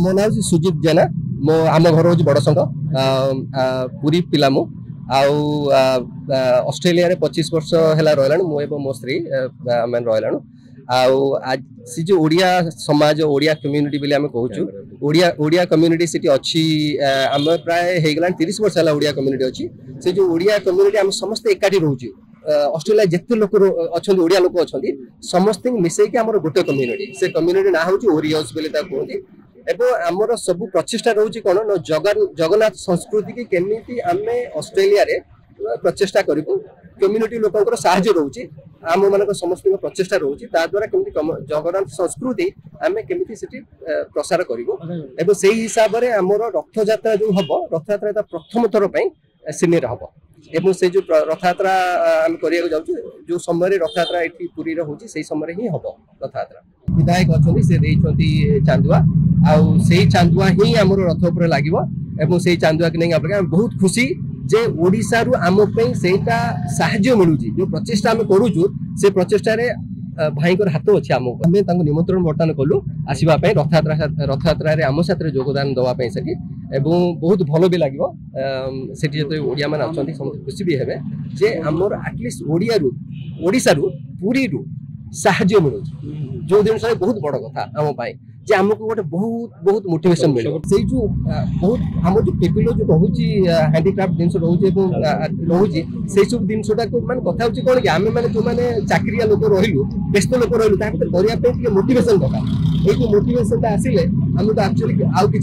मो ना हूँ सुजित जेना मो आम घर हूँ बड़संग पुरी पिला मु ऑस्ट्रेलिया रे 25 वर्ष है रहा मो स्त्री आम रहा आज सी जो ओडिया समाज ओडिया कम्युनिटी बोली आम कहूँ ओडिया कम्युनिटी सीटी अच्छी आम प्राय हो गला 30 वर्ष है ओडिया कम्युनिटी अच्छी से जो ओडिया कम्युनिटी आम समस्त एकाठी रोचे ऑस्ट्रेलिया जिते लोक अच्छा ओडिया लोक अच्छा समस्त मिसेक आम गोटे कम्युनिटी से कम्युनिटी ना हूँ ओरियस बोली कहते एवं आमर सब प्रचेषा रोचे कौन जगन्नाथ संस्कृति की केमी आम ऑस्ट्रेलिया रे प्रचेषा करूँ कम्युनिटी लोक साहय रोचे आम मान समस्त प्रचेषा रोचे द्वारा कमी जगन्नाथ संस्कृति आम केमी प्रसार करूँ से हिसाब से आमर रथ यात्रा जो हम रथ यात्रा प्रथम थर सिडनी हम एवं से जो रथ यात्रा आम करने जाऊँ जो समय रथ यात्रा ये पुरी होची से समय ही हम रथ यात्रा विधायक अच्छा से चांदुआ आई चांदुआ ही आम रथ उपर लगे से चांदुआ कि नहीं बहुत खुशी जे ओडिशा रु आम सेटा साहाय्य मिलूँ जो प्रचेषा आम करूँ से प्रचेषा भाई हाथ अच्छे आम निमंत्रण बर्तमान कलु आसवाई रथ यात्रा आम साथ योगदान दवाई सके एवं बहुत भल भी लगे से ओडिया मान अच्छा समस्त खुशी भी हे जे आमर आटलिस्ट ओडिशा रु पुरी रु साहाय्य मिलूँ जो जिन बहुत बड़ कथा आम जे आमको गोटे बहुत बहुत मोटिवेशन मिले से जो बहुत आम जो पीपल जो रोचे हैंडीक्राफ्ट जिन रोचे रोचे से सब जिनटा मान कथा हूँ कौन कि आम मैंने जो मैंने चाकरिया लोक रही व्यस्त लोक रही करने मोटिवेशन दरकार ये मोटिवेशन आसिले आम तो एक्चुअली आउ कि